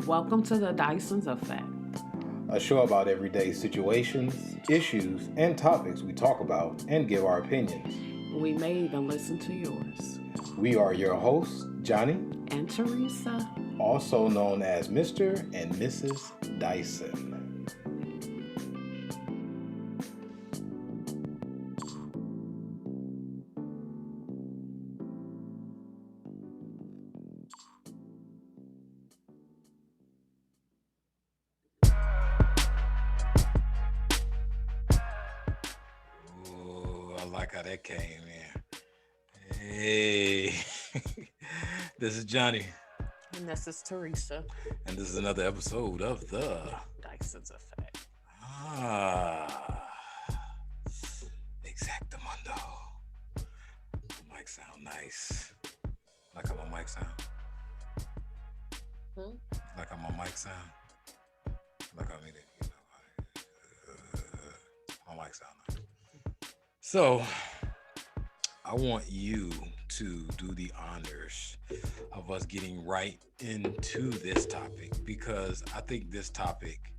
Welcome to the Dyson's Effect. A show about everyday situations, issues, and topics we talk about and give our opinions. We may even listen to yours. We are your hosts, Johnny and Theresa, also known as Mr. and Mrs. Dyson. How that came in. Hey, this is Johnny. And this is Theresa. And this is another episode of the Dyson's Effect. Exactamundo. Mic sound nice. Like I'm on mic sound. Like I'm on mic sound. Like I mean it, my mic sound nice. So, I want you to do the honors of us getting right into this topic, because I think this topic,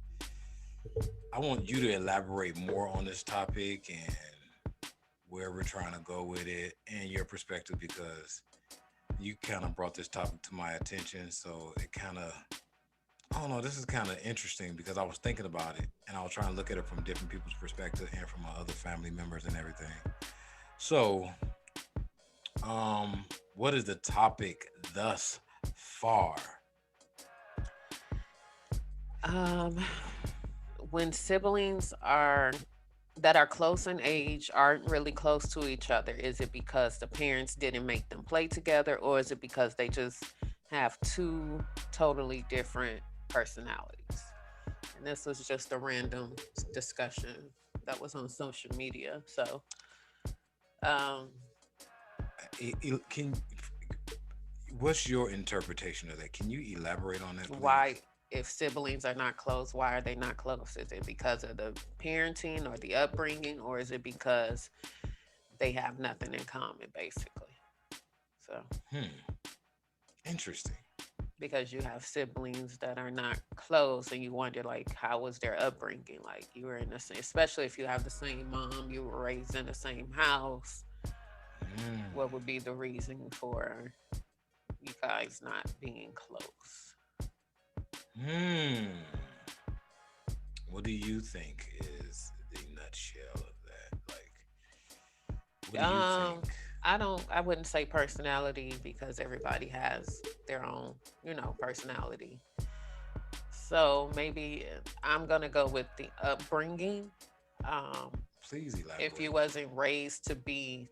I want you to elaborate more on this topic and where we're trying to go with it and your perspective, because you kind of brought this topic to my attention. So it kind of, I don't know, this is kind of interesting because I was thinking about it and I was trying to look at it from different people's perspective and from my other family members and everything. So, what is the topic thus far? When siblings that are close in age aren't really close to each other, is it because the parents didn't make them play together, or is it because they just have two totally different personalities? And this was just a random discussion that was on social media. So what's your interpretation of that? Can you elaborate on that, please? Why, if siblings are not close, why are they not close? Is it because of the parenting or the upbringing, or is it because they have nothing in common, basically? So interesting. Because you have siblings that are not close and you wonder, like, how was their upbringing? Like, you were in the same, especially if you have the same mom, you were raised in the same house. What would be the reason for you guys not being close? What do you think is the nutshell of that? Like, what do you think? I wouldn't say personality, because everybody has their own, personality. So maybe I'm going to go with the upbringing. Please elaborate. If you wasn't raised to be,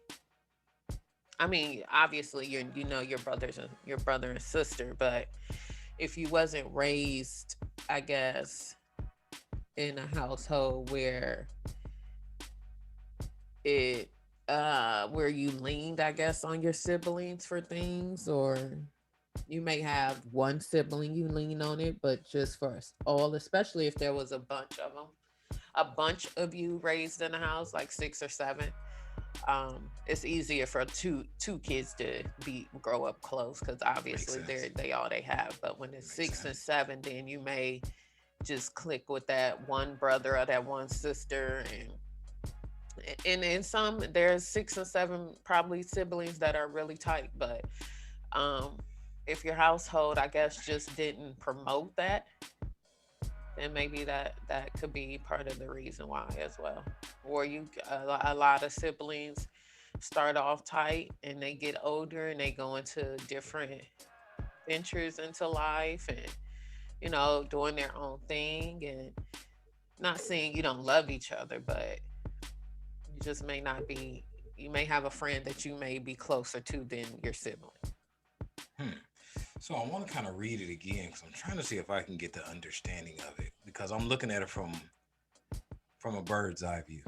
obviously your brother and sister, but if you wasn't raised, I guess, in a household where where you leaned, I guess, on your siblings for things, or you may have one sibling you lean on it, but just for all, especially if there was a bunch of you raised in a house, like 6 or 7, it's easier for two kids to grow up close, because obviously they all they have. But when it's 6 and 7, then you may just click with that one brother or that one sister, and in some, there's 6 and 7 probably siblings that are really tight. But if your household, I guess, just didn't promote that, then maybe that could be part of the reason why as well. Or a lot of siblings start off tight and they get older and they go into different ventures into life, and doing their own thing. And not saying you don't love each other, but you just may not be. You may have a friend that you may be closer to than your sibling. So I want to kind of read it again, because I'm trying to see if I can get the understanding of it, because I'm looking at it from a bird's eye view.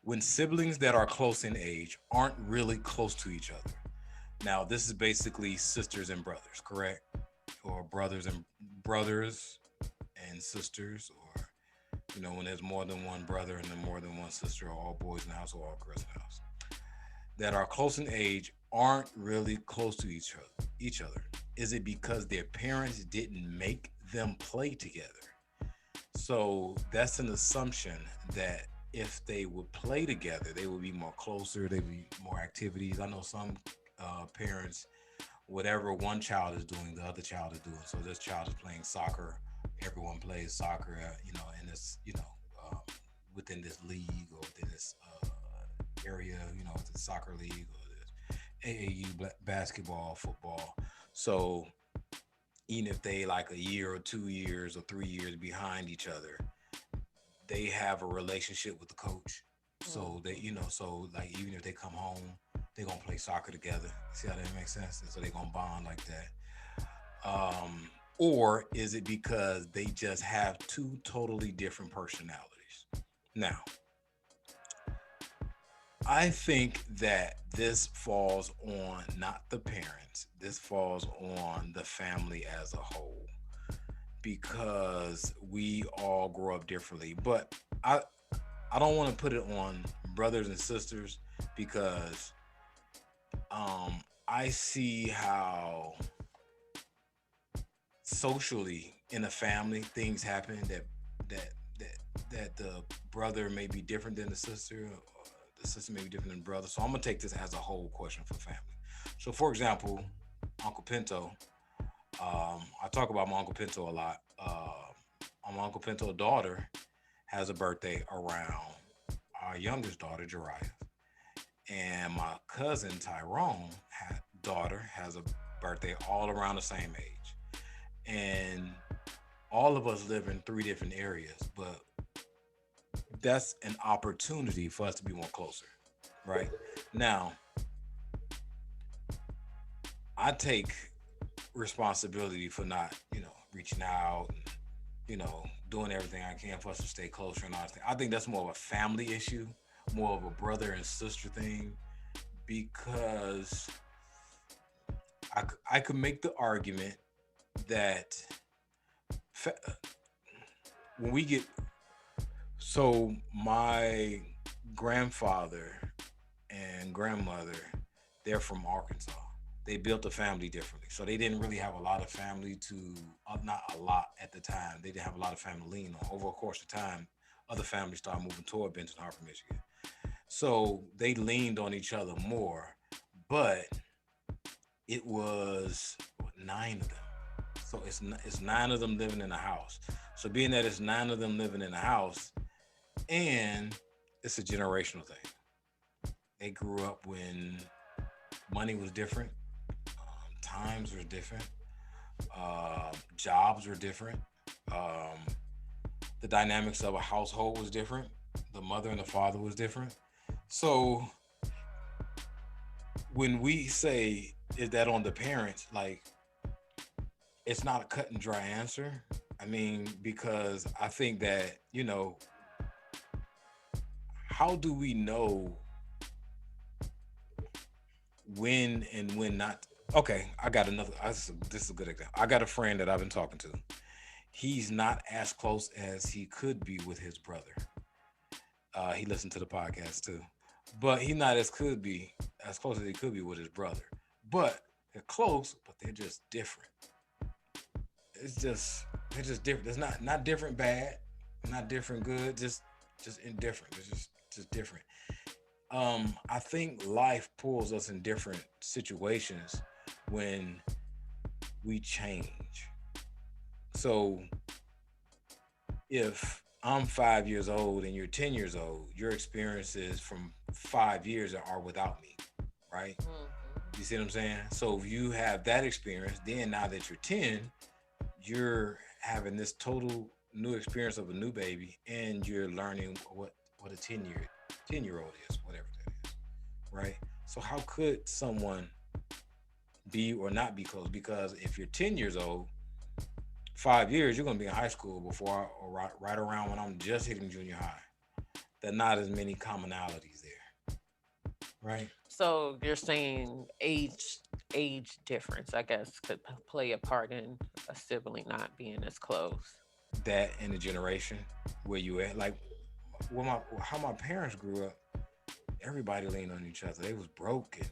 When siblings that are close in age aren't really close to each other. Now, this is basically sisters and brothers, correct? Or brothers and sisters, or when there's more than one brother and then more than one sister, or all boys in the house or all girls in the house, that are close in age aren't really close to each other. Is it because their parents didn't make them play together. So that's an assumption that if they would play together, they would be more closer, they would be more activities. I know some parents, whatever one child is doing, the other child is doing. So this child is playing soccer, everyone plays soccer, in this, um, within this league or within this area, the soccer league or this AAU basketball, football. So even if they like a year or 2 years or 3 years behind each other, they have a relationship with the coach. So they, so like even if they come home, they're gonna play soccer together. See how that makes sense? And so they're gonna bond like that. Or is it because they just have two totally different personalities? Now, I think that this falls on not the parents, this falls on the family as a whole because we all grow up differently. But I don't want to put it on brothers and sisters because I see how socially in a family things happen that that that the brother may be different than the sister, or the sister may be different than the brother. So I'm gonna take this as a whole question for family. So for example, Uncle Pinto, I talk about my Uncle Pinto a lot. My Uncle Pinto's daughter has a birthday around our youngest daughter, Jariah. And my cousin Tyrone daughter has a birthday all around the same age. And all of us live in three different areas, but that's an opportunity for us to be more closer. Right? Now, I take responsibility for not, reaching out and, doing everything I can for us to stay closer and all that. I think that's more of a family issue, more of a brother and sister thing, because I could make the argument that fa- when we get so my grandfather and grandmother, they're from Arkansas. They built a family differently, so they didn't really have a lot of family to not a lot at the time. They didn't have a lot of family to lean on. Over the course of time, other families started moving toward Benton Harbor, Michigan. So they leaned on each other more, but it was nine of them. So it's nine of them living in a house. So being that it's nine of them living in a house, and it's a generational thing. They grew up when money was different, times were different, jobs were different, um, the dynamics of a household was different. The mother and the father was different. So when we say is that on the parents, like it's not a cut and dry answer. I mean, because I think that, how do we know when and when not? Okay, I got another. This is a good example. I got a friend that I've been talking to. He's not as close as he could be with his brother. He listened to the podcast too, but he not as could be as close as he could be with his brother. But they're close, but they're just different. It's just they're just different. It's not different bad, not different good, just indifferent. It's just different. I think life pulls us in different situations when we change. So if I'm 5 years old and you're 10 years old, your experiences from 5 years are without me, right? You see what I'm saying? So if you have that experience, then now that you're 10, you're having this total new experience of a new baby, and you're learning what a 10-year old is, whatever that is, right? So how could someone be or not be close? Because if you're 10 years old, 5 years, you're gonna be in high school before or right around when I'm just hitting junior high. There are not as many commonalities there, right? So you're saying age difference, I guess, could play a part in a sibling not being as close. That in the generation where you at, like, how my parents grew up, everybody leaned on each other. They was broke and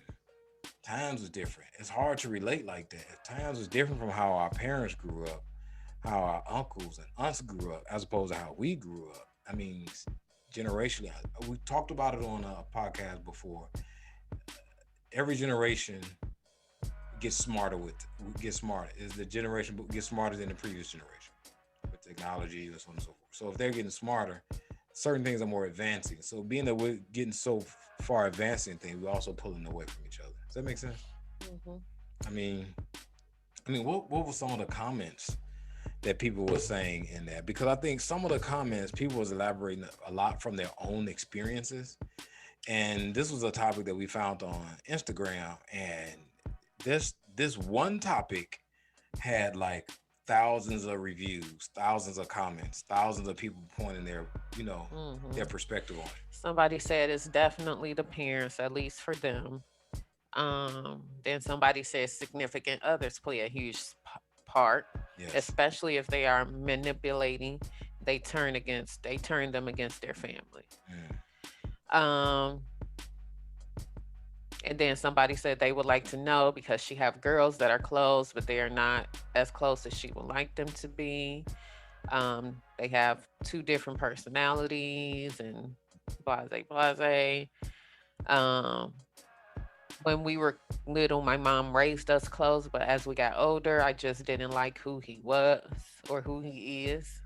times was different. It's hard to relate like that. Times was different from how our parents grew up. how our uncles and aunts grew up as opposed to how we grew up. I mean, generationally, we talked about it on a podcast before. Every generation gets smarter. Is the generation gets smarter than the previous generation with technology or so on and so forth. So if they're getting smarter, certain things are more advancing. So being that we're getting so far advancing things, we're also pulling away from each other. Does that make sense? Hmm. I mean, what were some of the comments that people were saying in that? Because I think some of the comments people was elaborating a lot from their own experiences, and this was a topic that we found on Instagram, and this one topic had like thousands of reviews, thousands of comments, thousands of people pointing their Hmm. their perspective on it. Somebody said it's definitely the parents, at least for them. Then somebody says significant others play a huge part, Yes. especially if they are manipulating. They turn them against their family. Mm. Um, and then somebody said they would like to know because she have girls that are close, but they are not as close as she would like them to be. They have two different personalities and blase blase. Um, when we were little, my mom raised us close, but as we got older, I just didn't like who he was or who he is.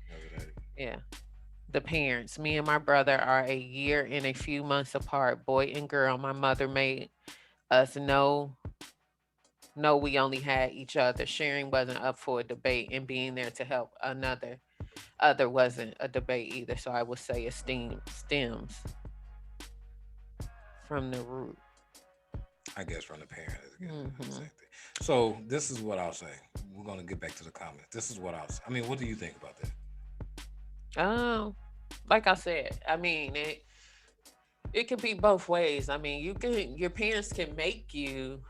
That's what that Yeah. The parents, me and my brother are a year and a few months apart, boy and girl. My mother made us know we only had each other. Sharing wasn't up for a debate, and being there to help other wasn't a debate either. So I would say esteem stems from the root. I guess from the parent is the Hmm. same thing. So this is what I'll say. We're gonna get back to the comments. This is what I'll say. I mean, what do you think about that? Um, like I said, I mean it can be both ways. I mean, your parents can make you,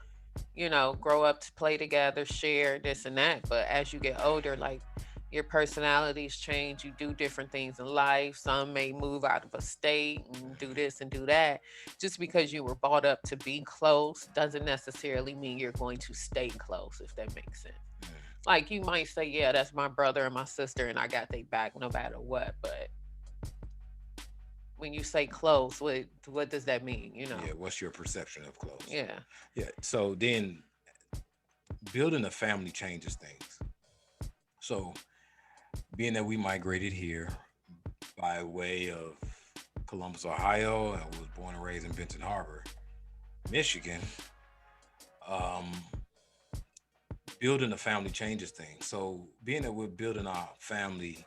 grow up to play together, share this and that. But as you get older, like your personalities change, you do different things in life. Some may move out of a state and do this and do that. Just because you were brought up to be close doesn't necessarily mean you're going to stay close, if that makes sense. Mm. Like you might say, yeah, that's my brother and my sister, and I got their back no matter what. But when you say close, what does that mean? Yeah, what's your perception of close? Yeah. Yeah. So then building a family changes things. So being that we migrated here by way of Columbus, Ohio, and was born and raised in Benton Harbor, Michigan, um, building a family changes things. So being that we're building our family,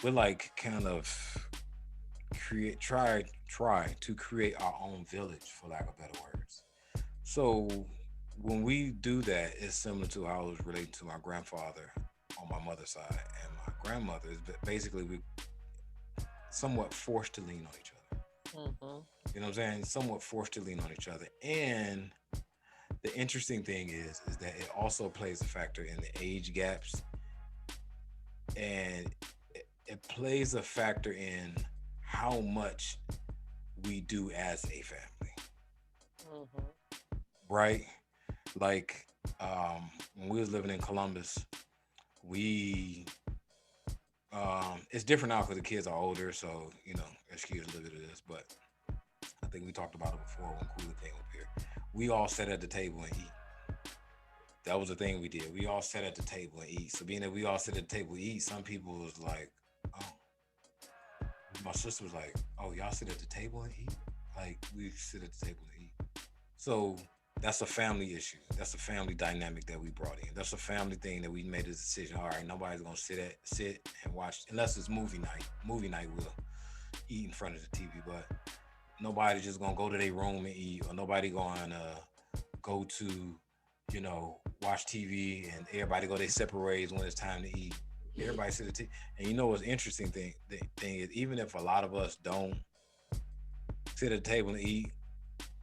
we're like kind of try to create our own village, for lack of better words. So when we do that, it's similar to how I was relating to my grandfather on my mother's side and my grandmother. Is basically we somewhat forced to lean on each other. Hmm. You know what I'm saying? Somewhat forced to lean on each other. And the interesting thing is that it also plays a factor in the age gaps, and it plays a factor in how much we do as a family, Hmm. right? Like when we was living in Columbus, we it's different now because the kids are older, so excuse a little bit of this, but I think we talked about it before when Cooler came up here. We all sat at the table and eat. That was the thing we did. We all sat at the table and eat. So being that we all sit at the table and eat, some people was like, oh, my sister was like, oh, y'all sit at the table and eat? Like we sit at the table and eat. So that's a family issue. That's a family dynamic that we brought in. That's a family thing that we made a decision. All right, nobody's gonna sit and watch unless it's movie night. Movie night will eat in front of the TV, but nobody just gonna go to their room and eat, or nobody gonna go to, watch TV and everybody go their separate ways when it's time to eat. Everybody sit at the and what's interesting thing is even if a lot of us don't sit at the table and eat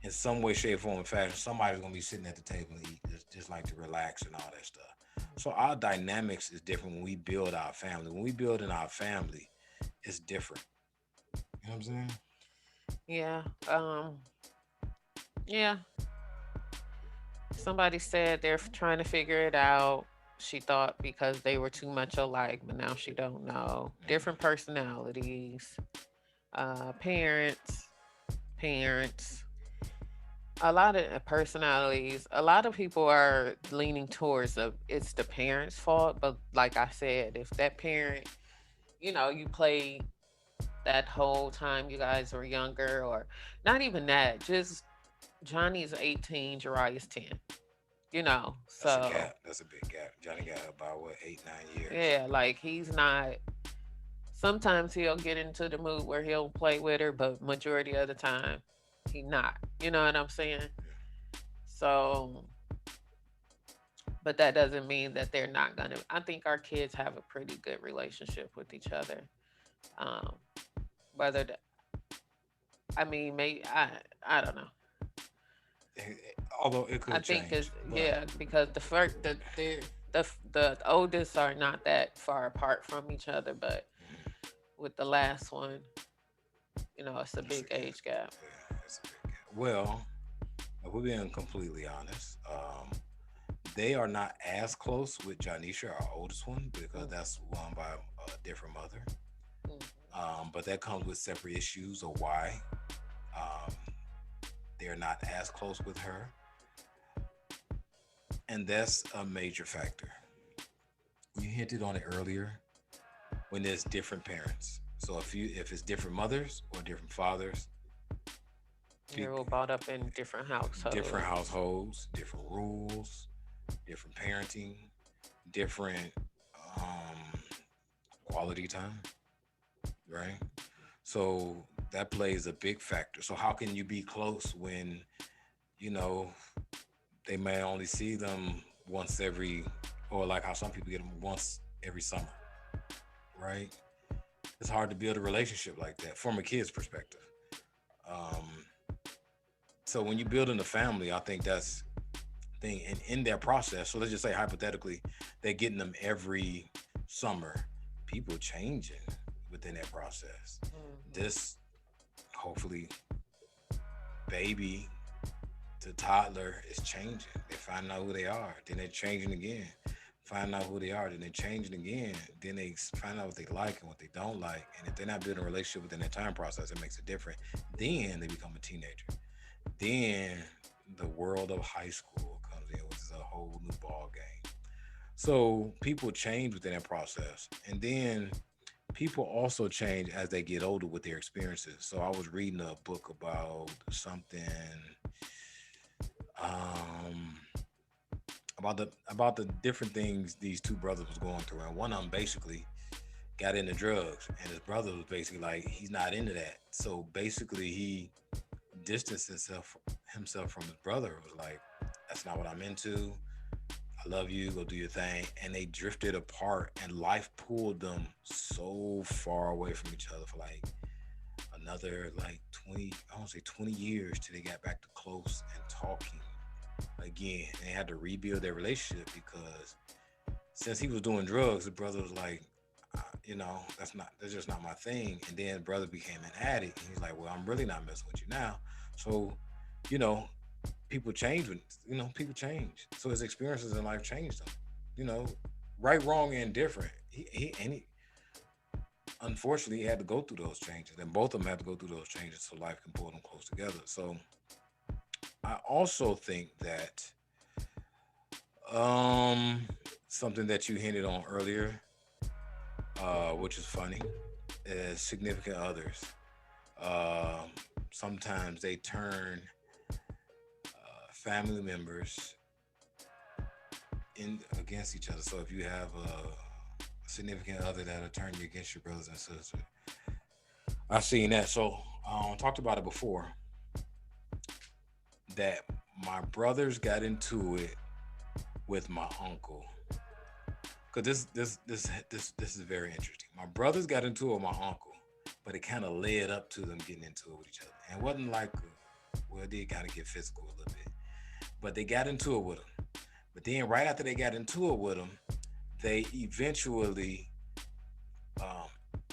in some way, shape, form, and fashion, somebody's gonna be sitting at the table and eat, just like to relax and all that stuff. So our dynamics is different when we build our family. When we build in our family, it's different. You know what I'm saying? Yeah. Yeah. Somebody said they're trying to figure it out. She thought because they were too much alike, but now she don't know. Different personalities, parents, parents. A lot of personalities. A lot of people are leaning towards it's the parents' fault, but like I said, if that parent, you played that whole time you guys were younger, or not even that, just Johnny's 18, Jariah's 10. That's a So gap. That's a big gap. Johnny got about what 8 9 years. yeah, like he's not. Sometimes he'll get into the mood where he'll play with her, but majority of the time, he not. You know what I'm saying? So, but that doesn't mean that they're not gonna. I think our kids have a pretty good relationship with each other. Um, whether the, I mean, maybe I don't know. Although it I could think change, it's but yeah because the first the oldest are not that far apart from each other, but with the last one, it's a it's a big gap. age gap. Yeah, it's a big gap. Well, if we're being completely honest, they are not as close with Janisha, our oldest one, because Mm, that's one by a different mother. mm, But that comes with separate issues of why um, they're not as close with her, and that's a major factor. You hinted on it earlier when there's different parents. So if it's different mothers or different fathers, They're all brought up in different different households. households, different rules, different parenting, different um, quality time, right? So that plays a big factor. So how can you be close when you know they may only see them once every, or like how some people get them once every summer, right? It's hard to build a relationship like that from a kid's perspective. Um, so when you're building a family, I think that's thing. And in their process, so let's just say hypothetically, they're getting them every summer. People changing within that process. Hmm. This hopefully baby to toddler is changing. They find out who they are, then they're changing again. Find out who they are, then they're changing again. Then they find out what they like and what they don't like. And if they're not building a relationship within that time process, it makes it different. Then they become a teenager. Then the world of high school comes in, which is a whole new ball game. So people change within that process. And then people also change as they get older with their experiences. So I was reading a book about something um about the different things these two brothers was going through. And one of them basically got into drugs and his brother was basically like he's not into that. So basically he distanced himself from his brother. It was like, that's not what I'm into. I love you, go do your thing. And they drifted apart and life pulled them so far away from each other for like another like 20, I won't say 20 years till they got back to close and talking again. And they had to rebuild their relationship because since he was doing drugs, the brother was like, that's just not my thing. And then brother became an addict, and he's like, well, I'm really not messing with you now. So, you know, people change when people change. So his experiences in life changed him. You know, right, wrong, and different. He unfortunately he had to go through those changes, and both of them had to go through those changes so life can pull them close together. So I also think that um something that you hinted on earlier, which is funny, is significant others. Um, Sometimes they turn family members in against each other. So if you have a significant other that'll turn you against your brothers and sisters, I've seen that. So talked about it before that my brothers got into it with my uncle. Cause this is very interesting. My brothers got into it with my uncle, but it kind of led up to them getting into it with each other, and it wasn't like, well, it did kind of get physical a little bit, but they got into it with him. But then right after they got into it with him, they eventually, um,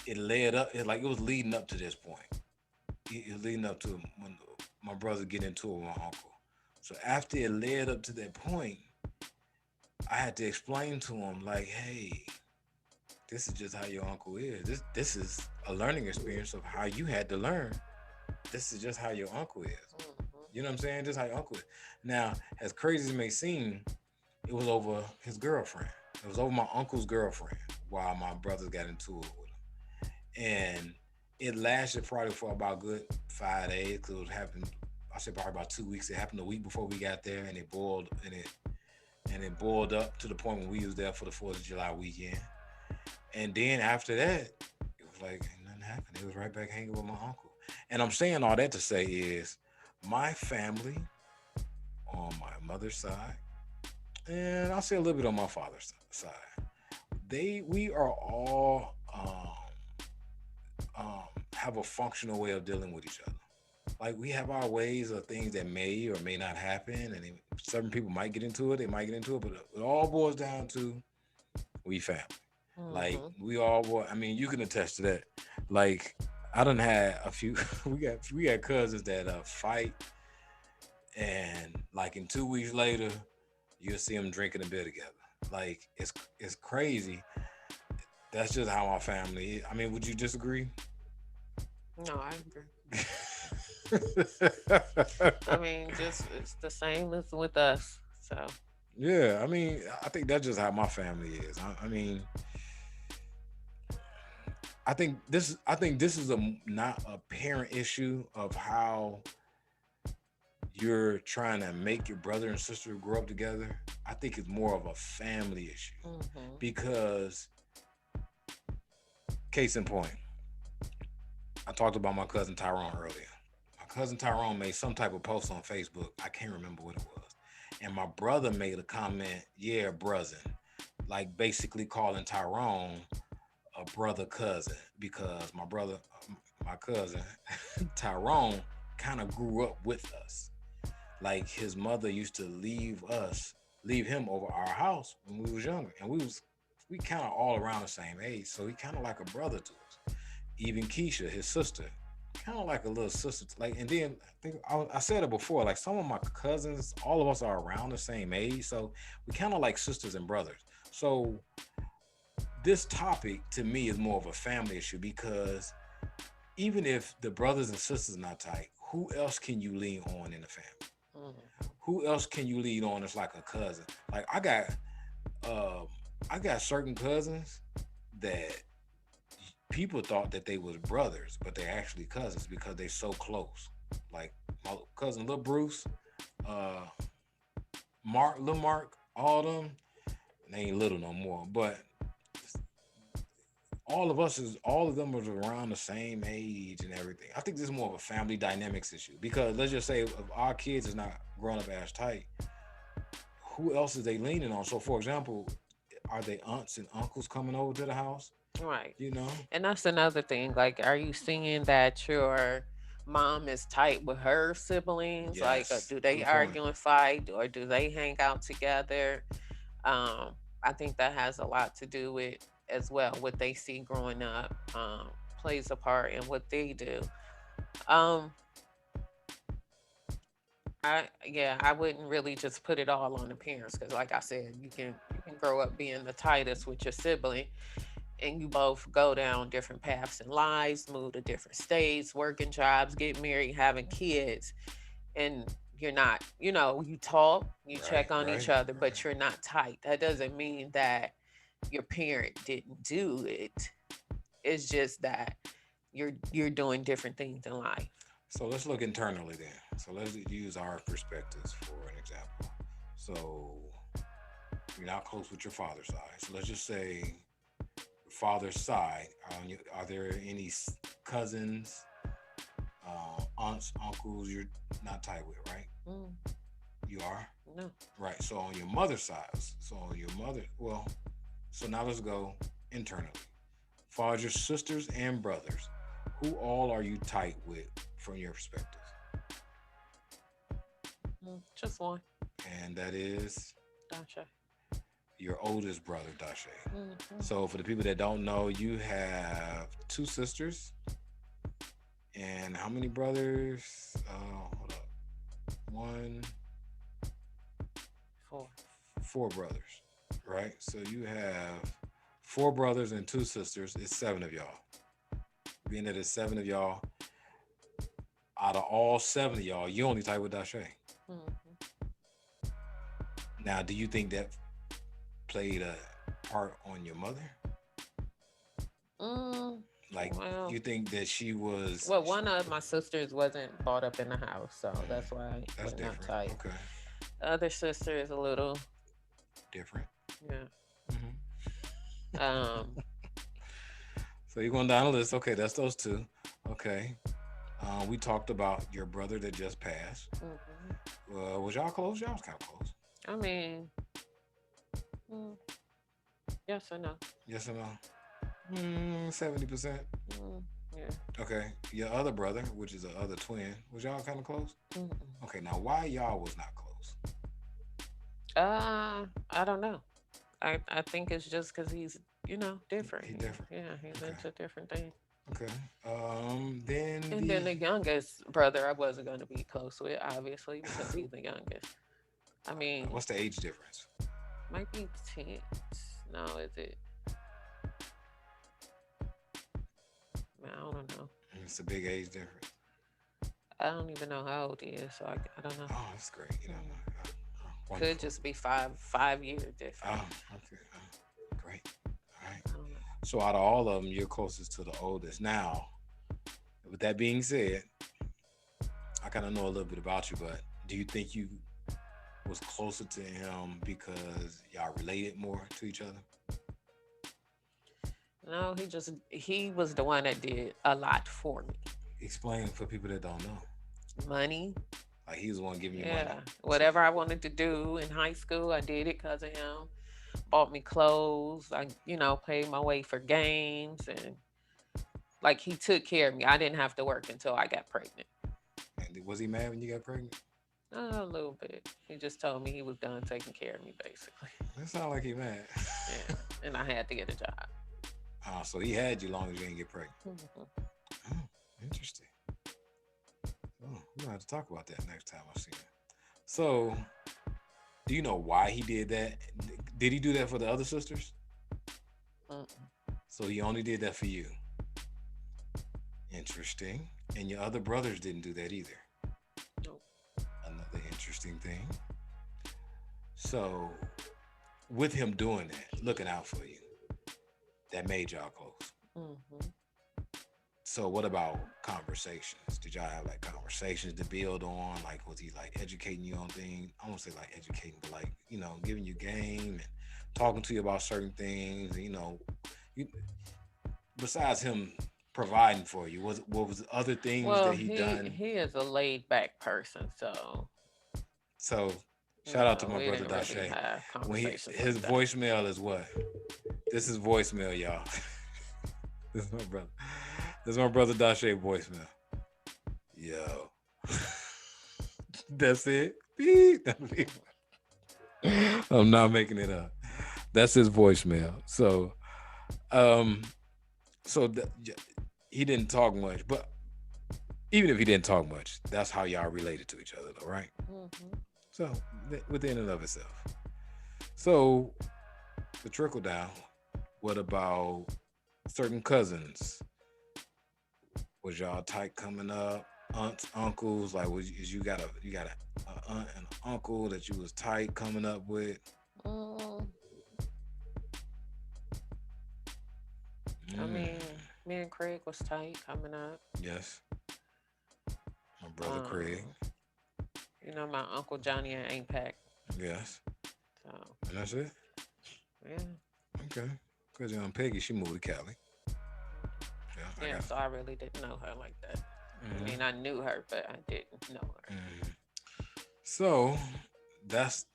it led up. It like it was leading up to this point. It was leading up to when my brother get into it with my uncle. So after it led up to that point, I had to explain to him like, hey, this is just how your uncle is. This is a learning experience of how you had to learn. This is just how your uncle is. Mhm. You know what I'm saying? Just how your uncle is. Now, as crazy as it may seem, it was over his girlfriend. It was over my uncle's girlfriend while my brothers got into it with him. And it lasted probably for about a good 5 days because it happened, I said probably about 2 weeks. It happened a week before we got there and it boiled up to the point when we was there for the 4th of July weekend. And then after that, it was like ain't nothing happened. It was right back hanging with my uncle. And I'm saying all that to say is my family on my mother's side, and I'll say a little bit on my father's side. We are all have a functional way of dealing with each other. Like we have our ways of things that may or may not happen, and certain people might get into it. They might get into it, but it all boils down to we family. Like Mhm. we all were. I mean, you can attest to that. Like I done had a few. we got cousins that fight, and like in 2 weeks later, you'll see them drinking a beer together. Like it's crazy. That's just how my family is. I mean, would you disagree? No, I agree. I mean, just it's the same as with us. So, Yeah, I mean, I think that's just how my family is. I mean, I think this is not a parent issue of how you're trying to make your brother and sister grow up together. I think it's more of a family issue mhm. because, case in point, I talked about my cousin Tyrone earlier. My cousin Tyrone made some type of post on Facebook. I can't remember what it was. And my brother made a comment, yeah, brother, like basically calling Tyrone a brother cousin because my cousin Tyrone kind of grew up with us. Like his mother used to leave him over our house when we was younger, and we kind of all around the same age, so he kind of like a brother to us. Even Keisha, his sister, kind of like a little sister. Like, and then I think I said it before. Like some of my cousins, all of us are around the same age, so we kind of like sisters and brothers. So this topic to me is more of a family issue because even if the brothers and sisters are not tight, who else can you lean on in the family? Mhm. Who else can you lean on as like a cousin? Like uh, I got certain cousins that people thought that they was brothers, but they actually cousins because they so close. Like my cousin Lil Bruce, uh, Lil Mark, all them, they ain't little no more, but all of them was around the same age and everything. I think this is more of a family dynamics issue because let's just say if our kids is not growing up as tight, who else is they leaning on? So for example, are they aunts and uncles coming over to the house? Right. You know? And that's another thing. Like, are you seeing that your mom is tight with her siblings? Like, Yes. do they Good point. argue and fight, or do they hang out together? I think that has a lot to do with as well what they see growing up. Plays a part in what they do. Um, I wouldn't really just put it all on the parents because, like I said, you can grow up being the tightest with your sibling, and you both go down different paths in lives, move to different states, working jobs, get married, having kids, and you're not, you talk, you Right, check on each right, other, right. but you're not tight. That doesn't mean that your parent didn't do it. It's just that you're doing different things in life. So let's look internally then. So let's use our perspectives for an example. So you're not close with your father's side. So let's just say father's side. Are there any cousins, aunts, uncles you're not tight with, right? Mm, You are? no. Right. So on your mother's side, so on your mother, well, so now let's go internally. Far as your sisters and brothers, who all are you tight with from your perspective? Just one. And that is Gotcha. your oldest brother, Dashe. Mm-hmm. So for the people that don't know, you have two sisters and how many brothers? Hold up. One, Four. four brothers. right? So you have four brothers and two sisters. It's seven of y'all. Being that it's seven of y'all, out of all seven of y'all, you only tied with Dashe. Mm-hmm. Now, do you think that played a part on your mother? Mm, Like, well, you think that she was well, one of my sisters wasn't brought up in the house, so that's why that's we're not different? tight. Okay, The other sister is a little, different. yeah. Hmm. Um, So you're going down the list. Okay, that's those two. Okay. We talked about your brother that just passed. mhm. Was y'all close? Y'all was kind of close. I mean, mm, yes or no? Yes or no? 70%. Mm, yeah. Okay. Your other brother, which is the other twin, was y'all kind of close? Mm-mm. Okay. Now, why y'all was not close? I don't know. I think it's just because he's different. He different. Yeah, he's Okay. into different things. Okay. Then And the then the youngest brother, I wasn't going to be close with, obviously, because he's the youngest. I mean, what's the age difference? might be 10. No, is it? I don't know. It's a big age difference. I don't even know how old he is, so I don't know. Oh, that's great. You know, Mm. Could wonderful. just be 5 years different. Oh, okay. Great. All right. I don't know. So out of all of them, you're closest to the oldest. Now, with that being said, I kind of know a little bit about you, but do you think you was closer to him because y'all related more to each other? No, he was the one that did a lot for me. Explain for people that don't know. Money. Like he was the one giving you money. Yeah. Whatever I wanted to do in high school, I did it because of him. Bought me clothes. I paid my way for games, and like he took care of me. I didn't have to work until I got pregnant. And was he mad when you got pregnant? A little bit. He just told me he was done taking care of me, basically. That sound like he mad. Yeah. And I had to get a job. So he had you long as you didn't get pregnant. Mhm. Oh, interesting. Oh, we're gonna have to talk about that next time I see him. So, do you know why he did that? Did he do that for the other sisters? Mm-mm. So he only did that for you. Interesting. And your other brothers didn't do that either. Nope. Another interesting thing. So, with him doing that, looking out for you, that made y'all close. Mhm. So, what about conversations? Did y'all have like conversations to build on? Like, was he like educating you on things? I won't say like educating, but like, giving you game and talking to you about certain things. You, besides him providing for you, what was other things that Well, he he done? he is a laid back person, so So, shout out to my we brother didn't really Dashe. have When conversations his like that. voicemail is what? This is voicemail, y'all. This is my brother. This is my brother Dashe voicemail. Yo. That's it. Beep. I'm not making it up. That's his voicemail. Um, so he didn't talk much, but even if he didn't talk much, that's how y'all related to each other, though, right? Mhm. So within and of itself. So the trickle down. What about certain cousins? Was y'all tight coming up? Aunts, uncles, like is you got a aunt and an uncle that you was tight coming up with? Mm, I Mm, mean, me and Craig was tight coming up. yes, my brother Craig. Um, my uncle Johnny and Ain't Pack. Yes, So and that's it. yeah. Okay, because Peggy she moved to Cali. Yeah, I Yeah, got. so I really didn't know her like that. I Hmm. mean, I knew her, but I didn't know her. Hmm. So that's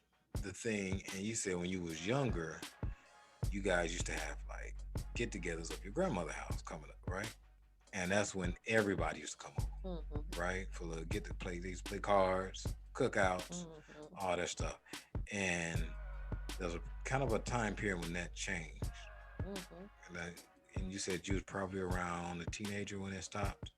the thing. And you said when you was younger, you guys used to have like get-togethers of your grandmother's house coming up, right? And that's when everybody used to come over, Hmm. right? For the get to play, they used to play cards, cookouts, Hmm. all that stuff. And there's a kind of a time period when that changed. Hmm. And you said you was probably around a teenager when it stopped.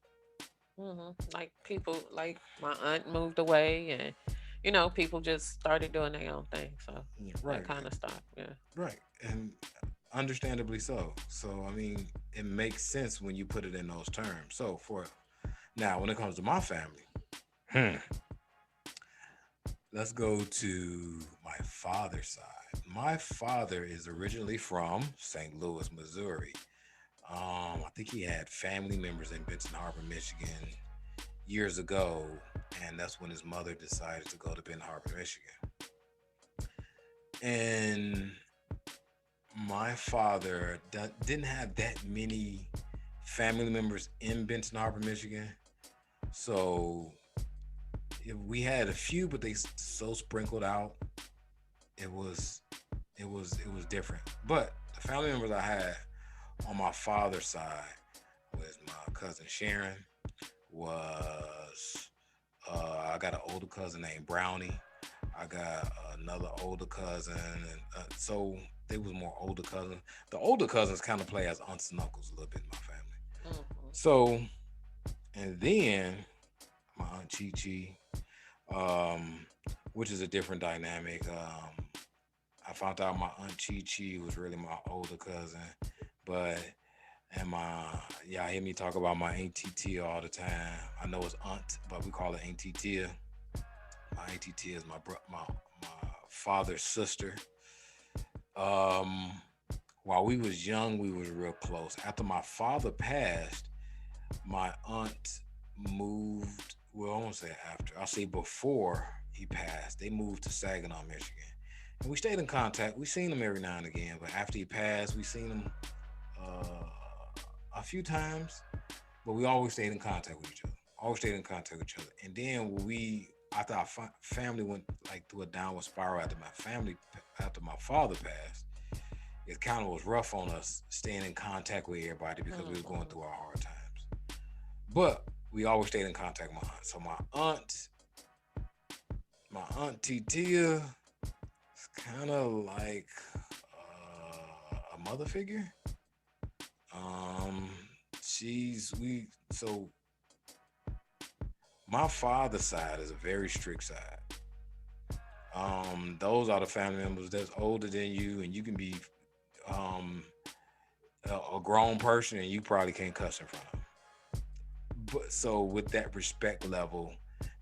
Like people, like my aunt moved away, and people just started doing their own thing. So that Right, kind of stopped. Yeah. right, and understandably so. So I mean, it makes sense when you put it in those terms. So for now, when it comes to my family, hmm, let's go to my father's side. My father is originally from St. Louis, Missouri. I think he had family members in Benton Harbor, Michigan years ago, and that's when his mother decided to go to Benton Harbor, Michigan. And my father didn't have that many family members in Benton Harbor, Michigan. So we had a few, but they so sprinkled out. It was it was different. But the family members I had on my father's side was my cousin Sharon. Was I got an older cousin named Brownie. I got another older cousin, and so they was more older cousins. The older cousins kind of play as aunts and uncles a little bit in my family. Hmm. So, and then my aunt Chi Chi, um, which is a different dynamic. I found out my aunt Chi Chi was really my older cousin, but and my y'all hear me talk about my auntie Tia all the time. I know it's aunt, but we call it auntie Tia. My auntie Tia is my father's sister. Um, while we was young, we was real close. After my father passed, my aunt moved. Well, I won't say after. I'll say before he passed. They moved to Saginaw, Michigan, and we stayed in contact. We seen him every now and again. But after he passed, we seen him uh, a few times. But we always stayed in contact with each other. Always stayed in contact with each other. And then when after our family went like through a downward spiral after my father passed, it kind of was rough on us staying in contact with everybody because we was going Hmm. through our hard times. But we always stayed in contact with my aunt. So my aunt Tia is kind of like a mother figure. Um, she's we so my father's side is a very strict side. Those are the family members that's older than you, and you can be um a grown person and you probably can't cuss in front of them. But so with that respect level,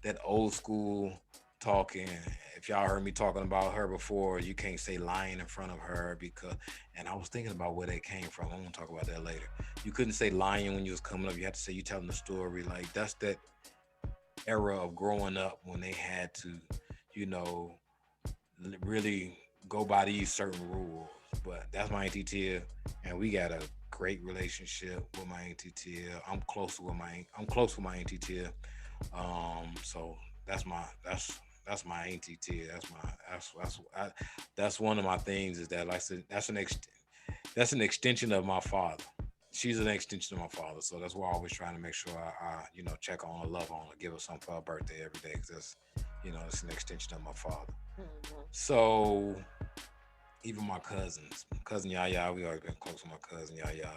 that old school talking, if y'all heard me talking about her before, you can't say lying in front of her because and I was thinking about where they came from. I'm gonna talk about that later. You couldn't say lying when you was coming up. You had to say you telling the story. Like that's that era of growing up when they had to, you know, really go by these certain rules. But that's my auntie Tia, and we got a great relationship with my auntie Tia. I'm close with my auntie Tia. So that's my auntie Tia. That's one of my things is that like I said, that's an extension of my father. She's an extension of my father, so that's why I always trying to make sure I check on her, love on her, give her something for her birthday every day because that's it's an extension of my father. Hmm. So even my cousins, cousin Yaya, we always been close with my cousin Yaya.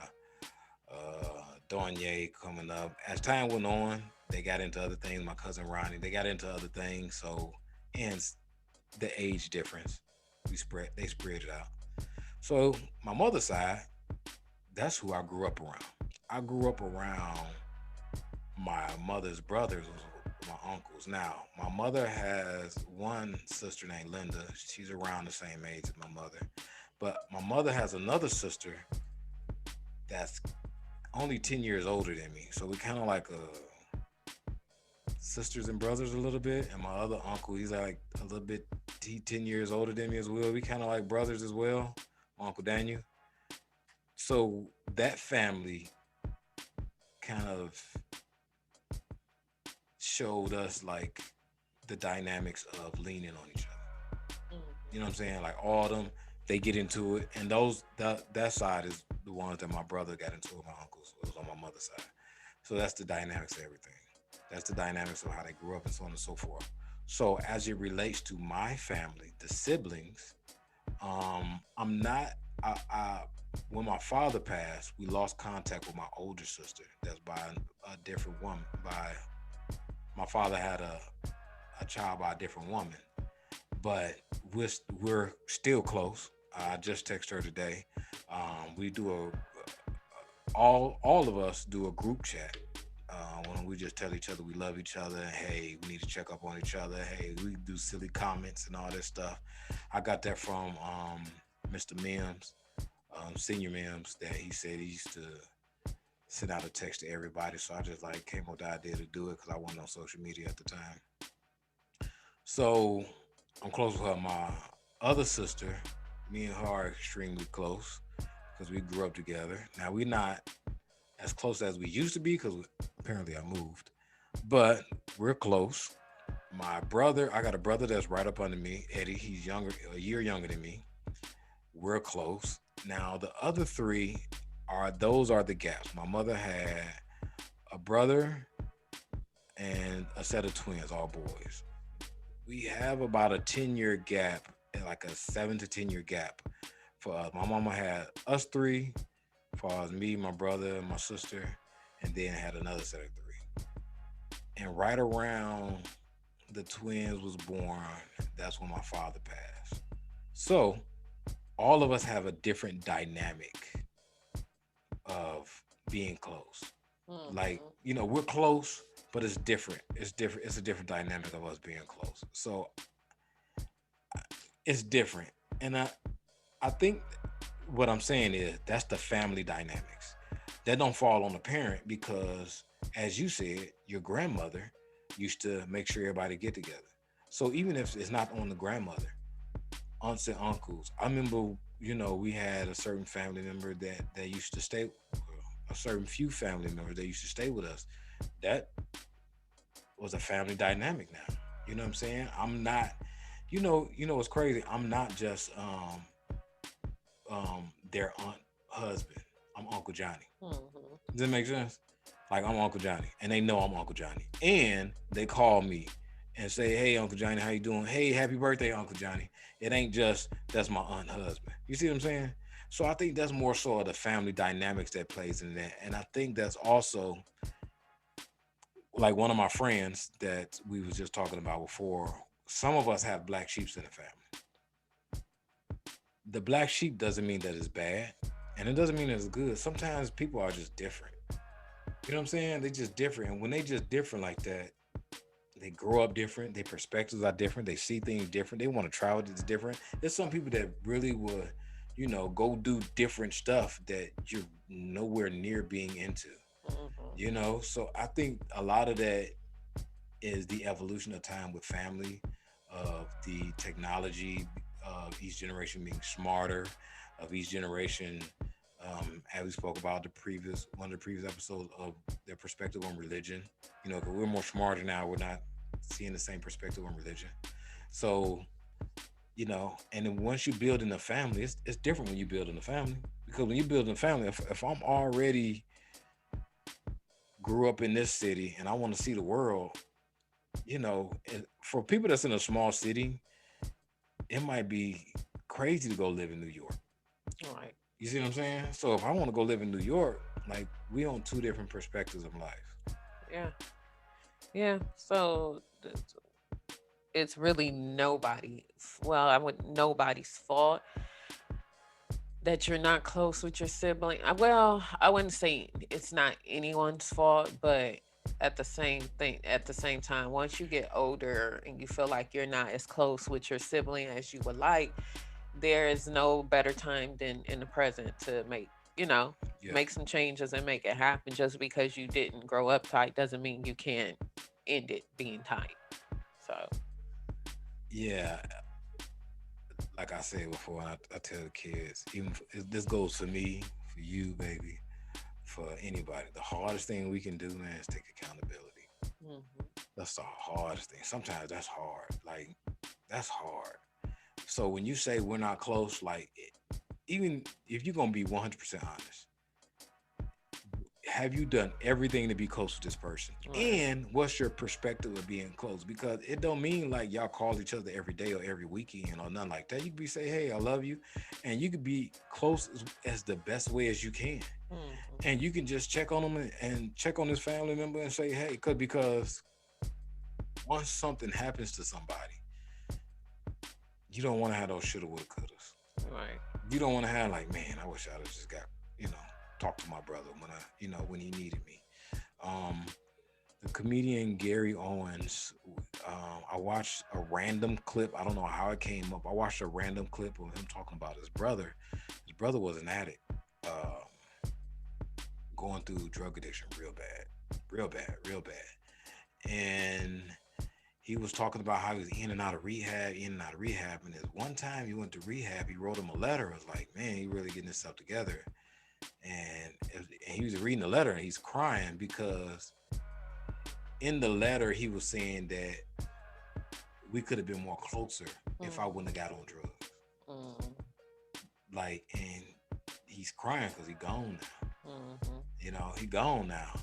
Donye coming up. As time went on, they got into other things. My cousin Ronnie, they got into other things. So and the age difference, they spread it out. So my mother's side, that's who I grew up around. I grew up around my mother's brothers, my uncles. Now, my mother has one sister named Linda. She's around the same age as my mother. But my mother has another sister that's only 10 years older than me. So we kind of like sisters and brothers a little bit. And my other uncle, he's like a little bit 10 years older than me as well. We kind of like brothers as well, my Uncle Daniel. So that family kind of showed us like the dynamics of leaning on each other. You know what I'm saying? Like all of them, they get into it, and that side is the ones that my brother got into with my uncles. It was on my mother's side. So that's the dynamics of everything. That's the dynamics of how they grew up and so on and so forth. So as it relates to my family, the siblings, I'm not. I when my father passed, we lost contact with my older sister. That's by a different woman. By my father had a child by a different woman, but we're still close. I just texted her today. We do all of us do a group chat when we just tell each other we love each other. Hey, we need to check up on each other. Hey, we do silly comments and all this stuff. I got that from Mr. Mims, Senior Mims, that he said he used to send out a text to everybody. So I just like came up with the idea to do it because I wasn't on social media at the time. So I'm close with her. My other sister, me and her are extremely close because we grew up together. Now we're not as close as we used to be because apparently I moved, but we're close. My brother, I got a brother that's right up under me, Eddie. He's younger, a year younger than me. We're close. Now the other three are those are the gaps. My mother had a brother and a set of twins, all boys. We have about a 10-year gap, like a 7 to 10 year gap for us. My mama had us three, for us, me, my brother, and my sister, and then had another set of three. And right around the twins was born, that's when my father passed. So all of us have a different dynamic of being close. Like, Mm-hmm. we're close, but it's different. It's different. It's a different dynamic of us being close. So it's different. And I think what I'm saying is that's the family dynamics. That don't fall on the parent because, as you said, your grandmother used to make sure everybody get together. So even if it's not on the grandmother, aunts and uncles. I remember, we had a certain family member that used to stay, a certain few family members that used to stay with us. That was a family dynamic now. You know what I'm saying? I'm not, what's crazy? I'm not just their aunt husband. I'm Uncle Johnny. Mm-hmm. Does that make sense? Like I'm Uncle Johnny, and they know I'm Uncle Johnny, and they call me and say, "Hey, Uncle Johnny, how you doing? Hey, happy birthday, Uncle Johnny." It ain't just that's my aunt husband. You see what I'm saying? So I think that's more so of the family dynamics that plays in that, and I think that's also like one of my friends that we was just talking about before. Some of us have black sheeps in the family. The black sheep doesn't mean that it's bad, and it doesn't mean that it's good. Sometimes people are just different. You know what I'm saying? They just different, and when they just different like that, they grow up different. Their perspectives are different. They see things different. They want to try what is different. There's some people that really would, go do different stuff that you're nowhere near being into. Mm-hmm. So I think a lot of that is the evolution of time with family, of the technology, of each generation being smarter, of each generation, as we spoke about one of the previous episodes, of their perspective on religion. 'Cause we're more smarter now. We're not seeing the same perspective on religion. So, and then once you build in a family, it's different when you build in a family. Because when you build in a family, if I'm already grew up in this city and I want to see the world, and for people that's in a small city, it might be crazy to go live in New York. All right. You see what I'm saying? So if I want to go live in New York, like we on two different perspectives of life. Yeah. Yeah. So it's really well, I would nobody's fault that you're not close with your sibling. Well, I wouldn't say it's not anyone's fault, but at the same time, once you get older and you feel like you're not as close with your sibling as you would like, there is no better time than in the present to you know, Yeah. make some changes and make it happen. Just because you didn't grow up tight doesn't mean you can't end it being tight. So, Yeah. Like I said before, I tell the kids, this goes for me, for you, baby, for anybody. The hardest thing we can do, man, is take accountability. mhm. That's the hardest thing. Sometimes that's hard. Like, that's hard. So when you say we're not close, like, even if you're going to be 100% honest, have you done everything to be close with this person? Right. And what's your perspective of being close? Because it don't mean like y'all call each other every day or every weekend or nothing like that. You could be say, hey, I love you. And you could be close as the best way as you can. Mhm. And you can just check on them and check on this family member and say, hey, because once something happens to somebody, you don't want to have those shoulda, woulda, couldas. Right. You don't want to have like, man, I wish I'd have just got, you know, talked to my brother when I, when he needed me. Um, the comedian Gary Owens, I watched a random clip. I don't know how it came up. I watched a random clip of him talking about his brother. His brother was an addict, going through drug addiction real bad, real bad, real bad. And he was talking about how he was in and out of rehab, in and out of rehab. And this one time he went to rehab, he wrote him a letter. It was like, man, he really getting himself together. And he was reading the letter and he's crying because in the letter he was saying that we could have been more closer if I wouldn't have got on drugs. Mm. Like, and he's crying because he gone now. Mm-hmm. He gone now.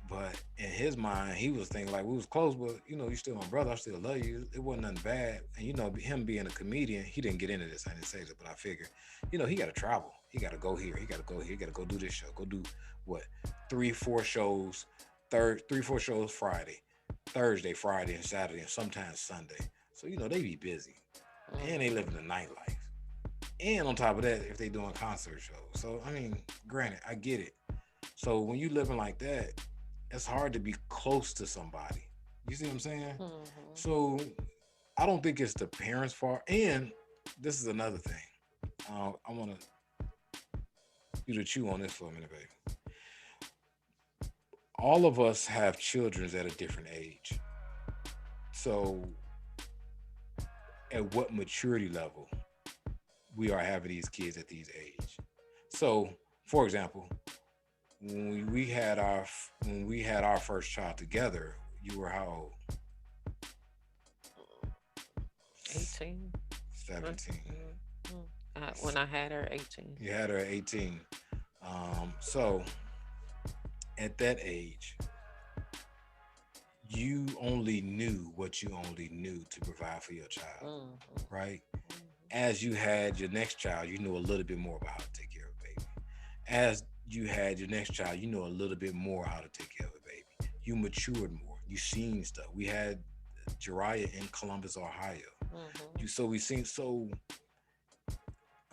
But in his mind, he was thinking like we was close, but you still my brother. I still love you. It wasn't nothing bad. And him being a comedian, he didn't get into this. I didn't say this, but I figured, he got to travel. He got to go here. He got to go here. He got to go do this show. Go do what? 3-4 shows. 3-4 shows Friday, Thursday, Friday, and Saturday, and sometimes Sunday. So they be busy, and they live in the nightlife. And on top of that, if they doing concert shows. So I mean, granted, I get it. So when you living like that, it's hard to be close to somebody. You see what I'm saying? Mm-hmm. So I don't think it's the parents' fault. And this is another thing. I want you to chew on this for a minute, baby. All of us have children at a different age. So at what maturity level we are having these kids at these age? So, for example, when we had our first child together, you were how old? 18. 17. When I had her, 18. You had her at 18. So at that age, you only knew what you only knew to provide for your child, right? As you had your next child, you knew a little bit more about how to take care of a baby. As you had your next child, you know a little bit more how to take care of a baby. You matured more. You seen stuff. We had Jariah in Columbus, Ohio. We seen. So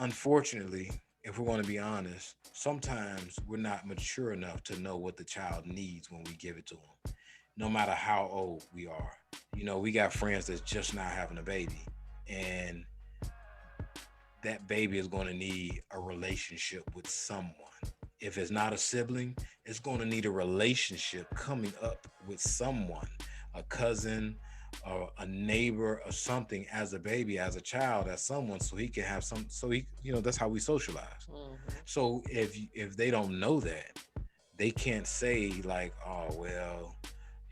unfortunately, if we're going to be honest, sometimes we're not mature enough to know what the child needs when we give it to them, no matter how old we are. We got friends that's just not having a baby, and that baby is going to need a relationship with someone. If it's not a sibling, it's going to need a relationship coming up with someone, a cousin, or a neighbor, or something, as a baby, as a child, as someone, so he can have some. So he, that's how we socialize. So if they don't know that, they can't say like, oh well,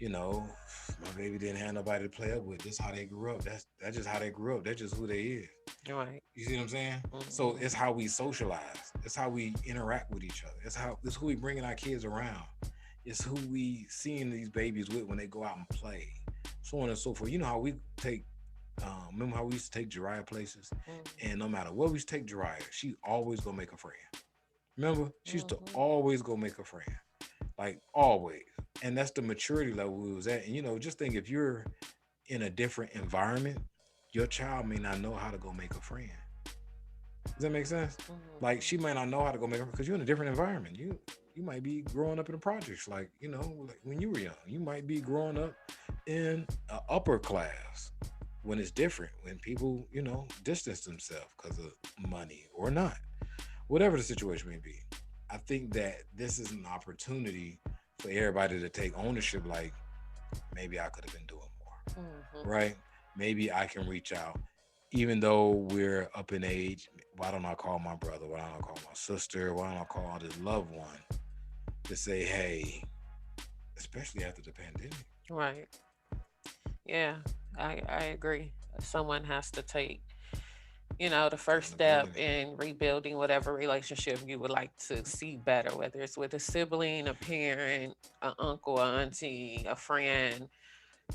my baby didn't have nobody to play up with. This is how they grew up. That's just how they grew up. That's just who they is. Right. You see what I'm saying? So it's how we socialize. It's how we interact with each other. It's who we bringing our kids around. It's who we seeing these babies with when they go out and play, so on and so forth. You know how we take. Remember how we used to take Jariah places, and no matter what we used to take Jariah, she always gonna make a friend. Remember, she used to always go make a friend, like always. And that's the maturity level we was at. And just think, if you're in a different environment, your child may not know how to go make a friend. Does that make sense? Like, she might not know how to go make a friend because you're in a different environment. You might be growing up in the projects, like like when you were young. You might be growing up in an upper class when it's different. When people distance themselves because of money or not, whatever the situation may be. I think that this is an opportunity for everybody to take ownership. Like, maybe I could have been doing more, right? Maybe I can reach out, even though we're up in age. Why don't I call my brother? Why don't I call my sister? Why don't I call this loved one to say, hey, especially after the pandemic? Right. Yeah, I agree. Someone has to take, the first step in rebuilding whatever relationship you would like to see better, whether it's with a sibling, a parent, an uncle, an auntie, a friend.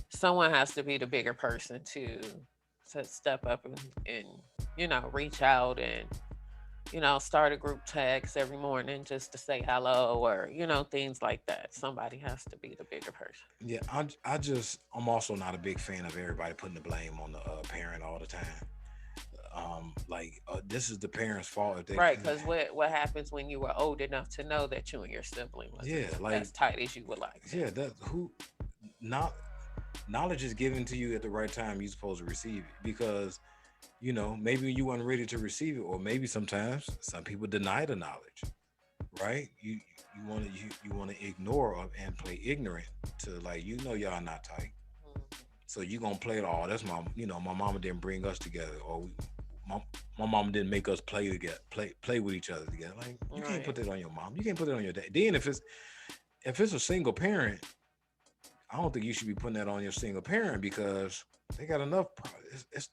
Someone has to be the bigger person to step up and reach out and start a group text every morning just to say hello, or things like that. Somebody has to be the bigger person. Yeah, I'm also not a big fan of everybody putting the blame on the parent all the time. Like this is the parents' fault if they, Right, because what happens when you were old enough to know that you and your sibling wasn't yeah, like as tight as you would like to? yeah, that who not knowledge is given to you at the right time. You're supposed to receive it because maybe you weren't ready to receive it, or maybe sometimes some people deny the knowledge, right? You want to ignore and play ignorant to, like, y'all not tight, so you gonna play it all. That's my mama didn't bring us together, or my, my mama didn't make us play together, play with each other together. Like, you can't put Right. that on your mom. You can't put it on your dad. Then if it's a single parent, I don't think you should be putting that on your single parent because they got enough. It's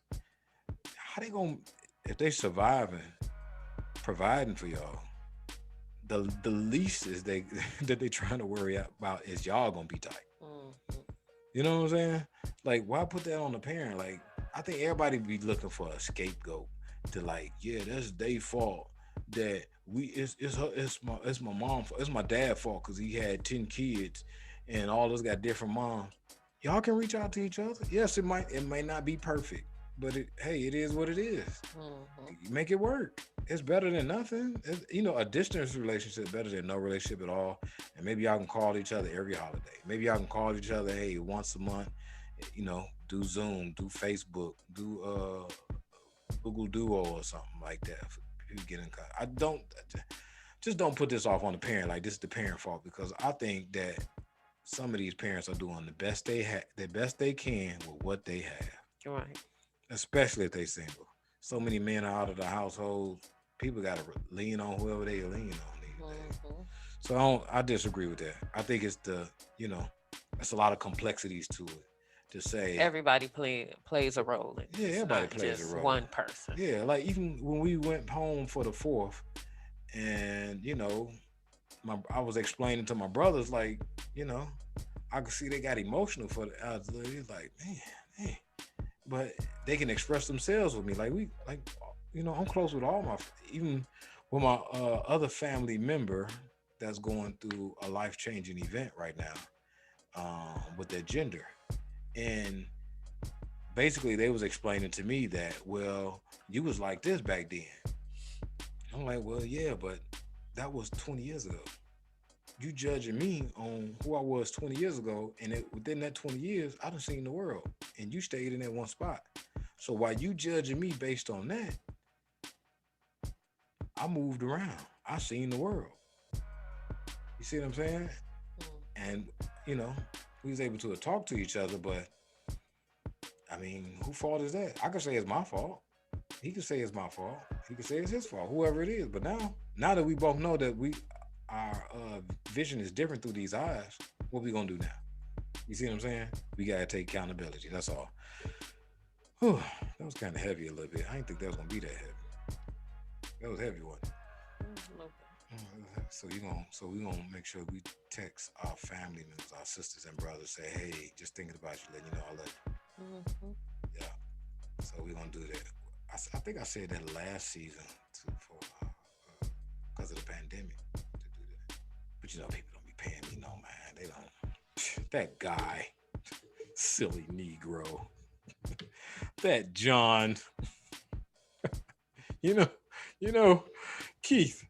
how they gonna if they surviving, providing for y'all. The least is they that they trying to worry about is y'all gonna be tight. Mhm. You know what I'm saying? Like, why put that on the parent? Like, I think everybody be looking for a scapegoat to, like, yeah, that's their fault. That it's my mom fault. It's my dad fault because he had 10 kids and all of us got different moms. Y'all can reach out to each other. Yes, it may not be perfect, but hey, it is what it is. Mhm. Make it work. It's better than nothing. A distance relationship better than no relationship at all. And maybe y'all can call each other every holiday. Maybe y'all can call each other, hey, once a month. Do Zoom, do Facebook, do Google Duo or something like that. For people get in contact. I don't just don't put this off on the parent. Like, this is the parent fault, because I think that some of these parents are doing the best they can with what they have, Right. especially if they single. So many men are out of the household. People got to lean on whoever they lean on these days. Mhm. So I disagree with that. I think you know, it's a lot of complexities to it to say, Everybody plays a role in it. yeah, It's everybody not plays a just role. one person. Yeah, like even when we went home for the fourth, and I was explaining to my brothers, like, you know, I could see they got emotional for the He's like, man, but they can express themselves with me. Like, I'm close with even with my other family member that's going through a life changing event right now, with their gender, and basically they was explaining to me that, well, you was like this back then. I'm like, well, yeah, but that was 20 years ago. You judging me on who I was 20 years ago, and within that 20 years, I done seen the world, and you stayed in that one spot. So while you judging me based on that, I moved around. I seen the world. You see what I'm saying? And you know, we was able to talk to each other, but I mean, whose fault is that? I could say it's my fault. He could say it's my fault. He could say it's his fault. Whoever it is. But now that we both know that our vision is different through these eyes, what we gonna do now? You see what I'm saying? We gotta take accountability. That's all. Whew, that was kind of heavy a little bit. I didn't think that was gonna be that heavy. That was heavy, wasn't it? So we gonna make sure we text our family members, our sisters and brothers, say, hey, just thinking about you, letting you know I love you. Mhm. Yeah. So we gonna do that. I think I said that last season for because of the pandemic to do that. But people don't be paying me no mind. They don't. That guy, silly Negro, that John. You know, you know, Keith.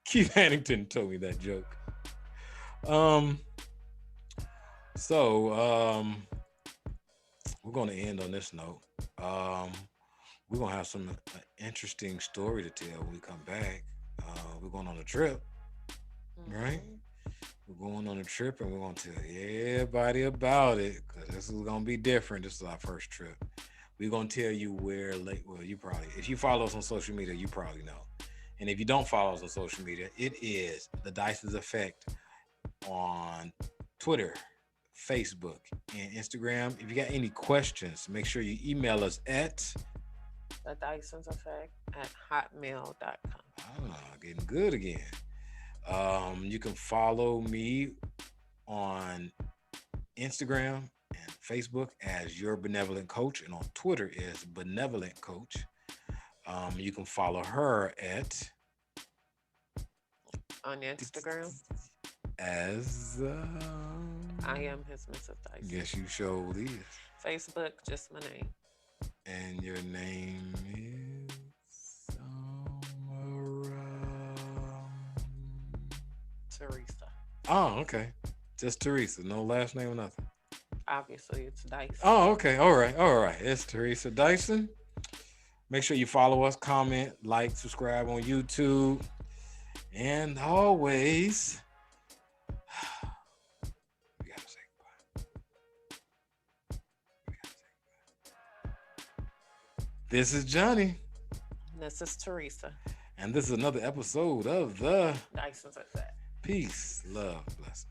Keith Hannington told me that joke. Um, so we're gonna end on this note. Um, we're gonna have some interesting story to tell when we come back. We're going on a trip, right? Mhm. We're going on a trip, and we're gonna tell everybody about it because this is gonna be different. This is our first trip. We're gonna tell you where late. Well, you probably, if you follow us on social media, you probably know. And if you don't follow us on social media, it is the Dice's Effect on Twitter, Facebook, and Instagram. If you got any questions, make sure you email us at The Dyson's Effect at hotmail.com. getting good again. You can follow me on Instagram and Facebook as Your Benevolent Coach, and on Twitter is Benevolent Coach. You can follow her at On Instagram, as I am his Mrs. Dyson. yes, you showed is. Facebook, just my name. And your name is Teresa. Oh, okay. Just Teresa. No last name or nothing. Obviously, it's Dyson. Oh, okay. All right. All right. It's Theresa Dyson. Make sure you follow us, comment, like, subscribe on YouTube. And always, we gotta say goodbye. We gotta say goodbye. This is Johnny, This is Teresa. and this is another episode of the Dyson's at that. Peace, Love, Blessing.